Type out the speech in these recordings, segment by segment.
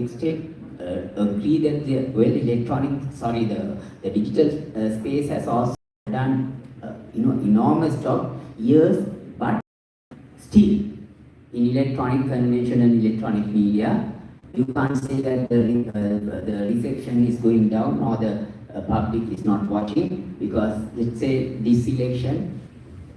extent agree that the digital space has also done enormous job years, but still in electronic convention and electronic media, you can't say that the reception is going down or the public is not watching, because let's say this election,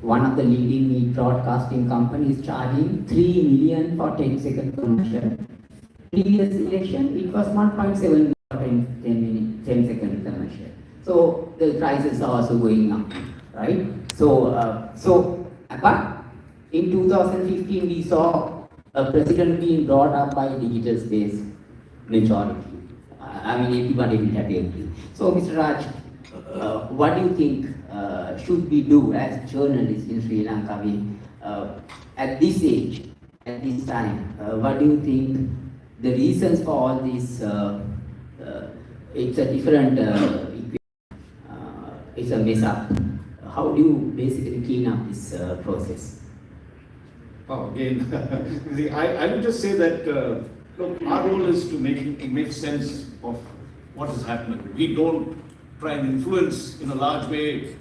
one of the leading meat broadcasting companies charging 3 million for 10-second commercial. Previous election, it was 1.7 million for 10-second commercial. So the prices are also going up, right? But in 2015, we saw a president being brought up by digital space majority. I mean, everybody will have to agree. So, Mr. Raj, what do you think should we do as journalists in Sri Lanka? At this age, at this time, what do you think the reasons for all this? It's a different, it's a mess up. How do you basically clean up this process? Oh, again, I would just say that look, our role is to make sense of what is happening. We don't try and influence in a large way.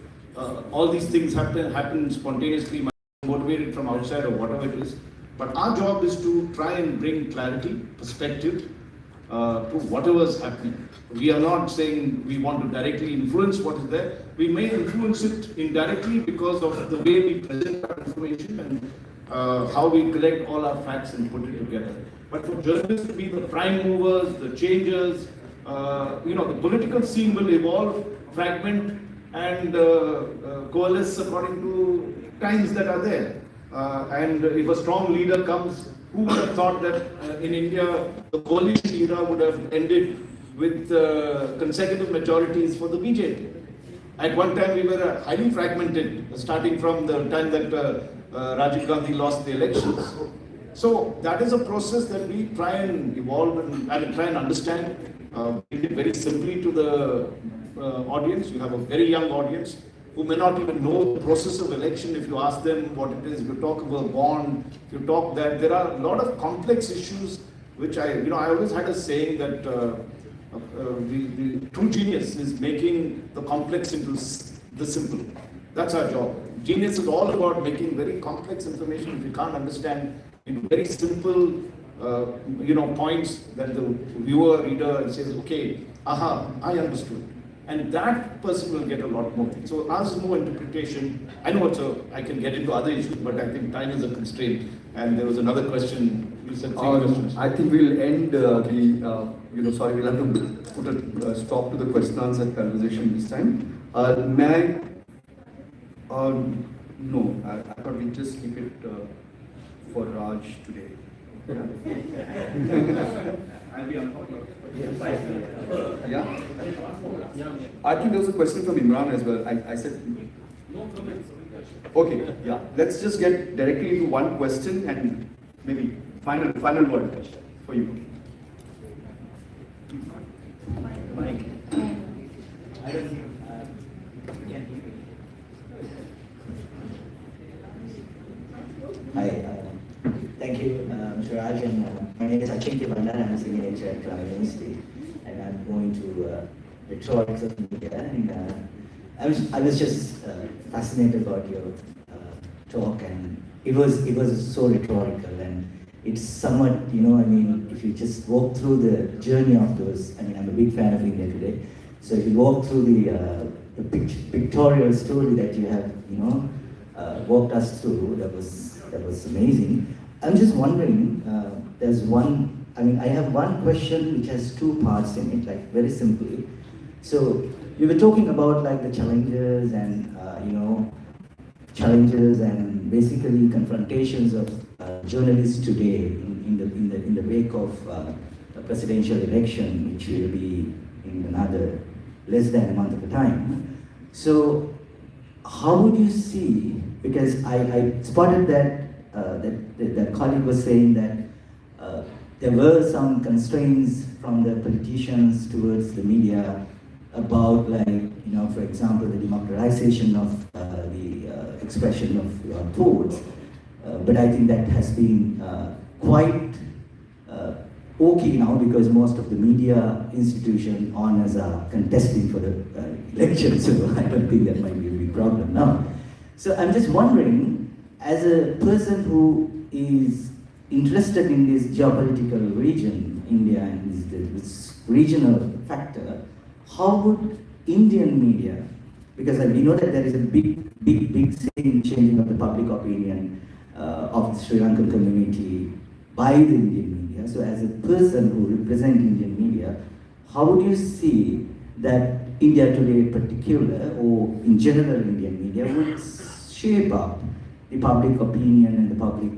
All these things happen spontaneously, motivated from outside or whatever it is. But our job is to try and bring clarity, perspective to whatever is happening. We are not saying we want to directly influence what is there. We may influence it indirectly because of the way we present our information and how we collect all our facts and put it together. But for journalists to be the prime movers, the changers, the political scene will evolve, fragment, and coalesce according to times that are there. And if a strong leader comes, who would have thought that in India the coalition era would have ended with consecutive majorities for the BJP? At one time we were highly fragmented, starting from the time that Rajiv Gandhi lost the elections. So that is a process that we try and evolve and try and understand. Very simply to the audience. You have a very young audience who may not even know the process of election. If you ask them what it is, if you talk about bond, if you talk that, there are a lot of complex issues which I always had a saying that the true genius is making the complex into the simple. That's our job. Genius is all about making very complex information, if you can't understand, into very simple points that the viewer, reader says, okay, aha, I understood. And that person will get a lot more things. So ours is more interpretation. I know I can get into other issues, but I think time is a constraint. And there was another question. You said three questions. I think we'll end we'll have to put a stop to the question answer conversation this time. May I? No, I thought we'd just keep it for Raj today. I'll be on hold. Yeah? I think there was a question from Imran as well. I said. No comments. Okay, yeah. Let's just get directly into one question and maybe final word for you. Mike. Hi, thank you, Mr. Raj. My name is Achinki Bandar. I'm a senior lecturer at Columbia University, and I'm going to rhetorics of media. And I was just fascinated about your talk, and it was so rhetorical, and it's somewhat, if you just walk through the journey of those. I'm a big fan of India Today. So if you walk through the pictorial story that you have, walked us through, that was amazing. I'm just wondering, I have one question which has two parts in it, like very simply. So you were talking about like the challenges and and basically confrontations of journalists today in the wake of a presidential election, which will be in another less than a month of a time. So how would you see, because I spotted that colleague was saying that there were some constraints from the politicians towards the media about, for example, the democratization of the expression of thoughts. But I think that has been quite okay now because most of the media institution owners are contesting for the election, so I don't think that might be a big problem now. So I'm just wondering, as a person who is interested in this geopolitical region, India and this regional factor, how would Indian media, because we know that there is a big changing of the public opinion of the Sri Lankan community by the Indian media. So as a person who represents Indian media, how would you see that India Today in particular, or in general Indian media, would shape up the public opinion and the public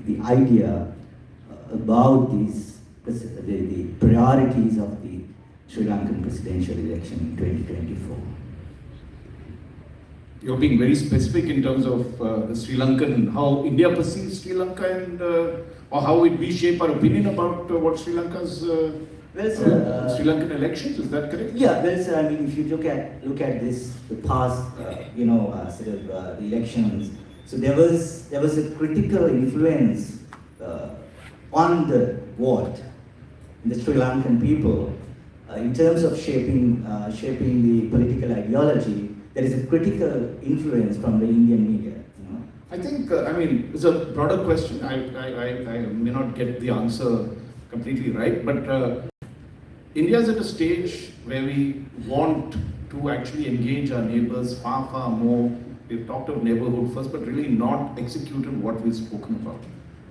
the idea about these, the priorities of the Sri Lankan presidential election in 2024? You're being very specific in terms of the Sri Lankan, how India perceives Sri Lanka, and or how we shape our opinion about what Sri Lanka's Well, sir, Sri Lankan elections. Is that correct? Yeah, well, sir, I mean, if you look at this, the past, elections. So there was a critical influence on the vote in the Sri Lankan people in terms of shaping the political ideology. There is a critical influence from the Indian media. You know? I think, I mean, it's a broader question. I may not get the answer completely right, but India is at a stage where we want to actually engage our neighbors far more. We've talked of neighborhood first, but really not executed what we've spoken about.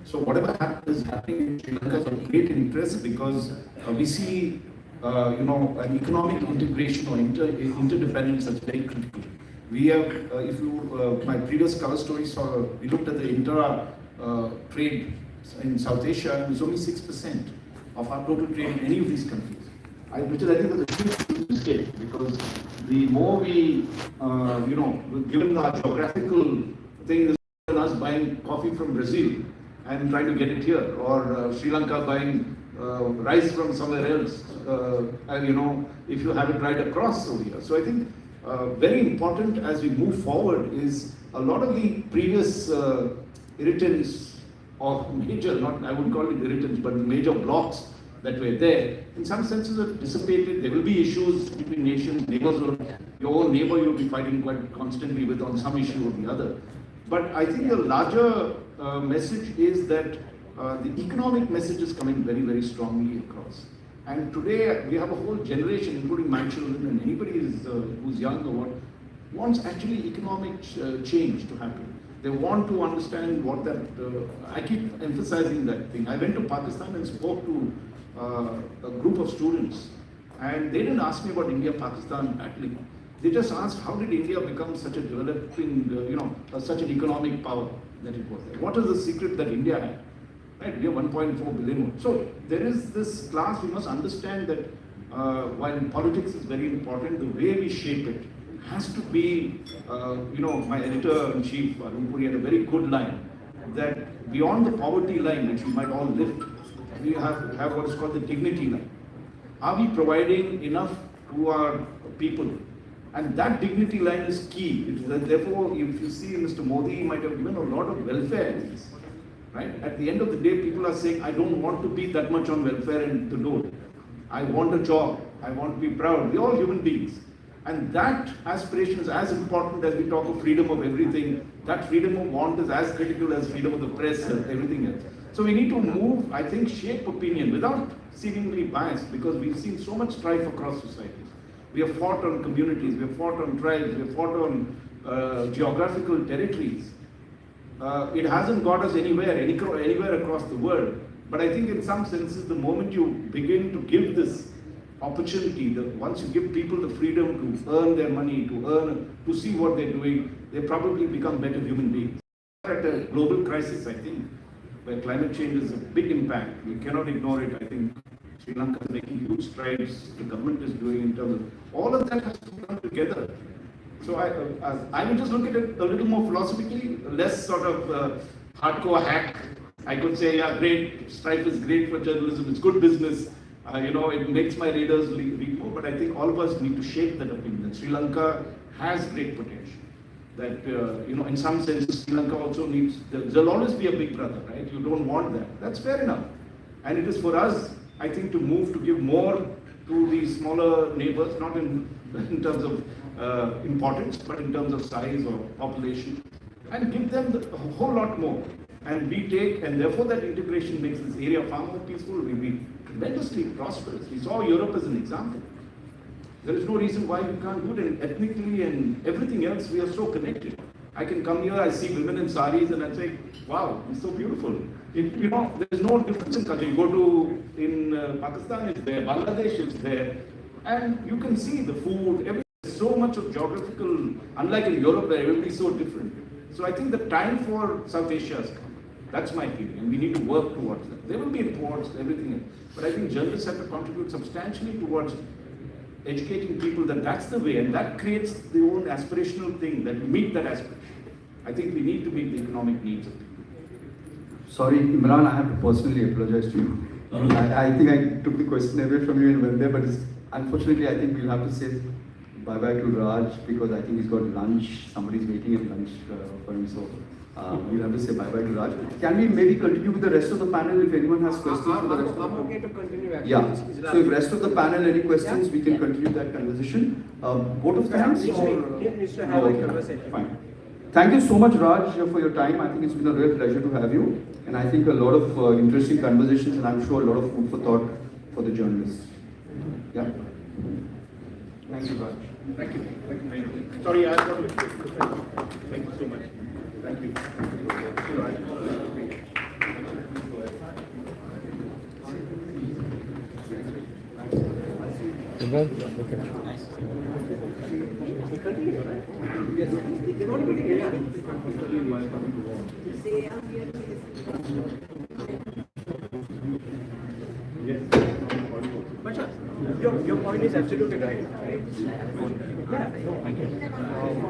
So whatever is happening in Sri Lanka is of great interest because we see an economic integration or interdependence that's very critical. We have, if you, my previous cover story saw, we looked at the trade in South Asia, and it's only 6% of our total trade in any of these countries. Which is, I think, a huge mistake because the more we, given our geographical thing, is us buying coffee from Brazil and trying to get it here, or Sri Lanka buying rice from somewhere else, if you have it right across over here. So I think very important as we move forward is a lot of the previous irritants or major, I wouldn't call it irritants, but major blocks that were there, in some senses have dissipated. There will be issues between nations, neighbors, your own neighbor you'll be fighting quite constantly with on some issue or the other. But I think the larger message is that the economic message is coming very strongly across. And today we have a whole generation, including my children and anybody who's young or what, wants actually economic change to happen. They want to understand what that, I keep emphasizing that thing. I went to Pakistan and spoke to a group of students, and they didn't ask me about India-Pakistan battling. They just asked, how did India become such a developing, such an economic power that it was there? What is the secret that India had? Right, we are 1.4 billion. So there is this class, we must understand that while politics is very important, the way we shape it has to be, my editor-in-chief, Rumpuri, had a very good line, that beyond the poverty line, which we might all lift, we have what is called the dignity line. Are we providing enough to our people? And that dignity line is key. Therefore, if you see Mr. Modi, he might have given a lot of welfare. Right? At the end of the day, people are saying, I don't want to be that much on welfare and to do it. I want a job. I want to be proud. We're all human beings. And that aspiration is as important as we talk of freedom of everything. That freedom of want is as critical as freedom of the press and everything else. So we need to move, I think, shape opinion without seemingly biased, because we've seen so much strife across societies. We have fought on communities, we have fought on tribes, we have fought on geographical territories. It hasn't got us anywhere across the world. But I think in some senses, the moment you begin to give this opportunity, once you give people the freedom to earn their money, to see what they're doing, they probably become better human beings. At a global crisis, I think, where climate change is a big impact, we cannot ignore it. I think Sri Lanka is making huge strides, the government is doing in terms of, all of that has to come together. So I would just look at it a little more philosophically, less sort of hardcore hack. I could say, yeah, great, strife is great for journalism, it's good business, it makes my readers read more, but I think all of us need to shape that opinion, that Sri Lanka has great potential. That, in some sense, Sri Lanka also needs, there'll always be a big brother, right? You don't want that. That's fair enough. And it is for us, I think, to move to give more to these smaller neighbors, not in terms of importance, but in terms of size or population, and give them a whole lot more. And we take, and therefore that integration makes this area far more peaceful. We'll be tremendously prosperous. We saw Europe as an example. There is no reason why we can't do it. And ethnically and everything else, we are so connected. I can come here, I see women in saris, and I say, wow, it's so beautiful. There is no difference in culture. You go to, in Pakistan, it's there, Bangladesh, it's there. And you can see the food, everything. So much of geographical, unlike in Europe where everybody is so different. So I think the time for South Asia has come. That's my feeling, and we need to work towards that. There will be reports, everything, but I think journalists have to contribute substantially towards educating people that that's the way, and that creates the own aspirational thing that meet that aspiration. I think we need to meet the economic needs of people. Sorry, Imran, I have to personally apologize to you. I think I took the question away from you and went there, but unfortunately, I think we'll have to say bye-bye to Raj because I think he's got lunch. Somebody's waiting at lunch for him, so we'll have to say bye-bye to Raj. Can we maybe continue with the rest of the panel if anyone has questions for the rest of the panel? I'm okay to continue. Actually. Yeah. So if rest of the panel any questions, we can continue that conversation. Vote of thanks or? Needs to have a conversation. Fine. Thank you so much, Raj, for your time. I think it's been a real pleasure to have you. And I think a lot of interesting conversations and I'm sure a lot of food for thought for the journalists. Yeah. Thank you, Raj. Thank you. Thank you. Sorry, I got it. Thank you so much. Thank you. But your point is absolutely right. Yeah.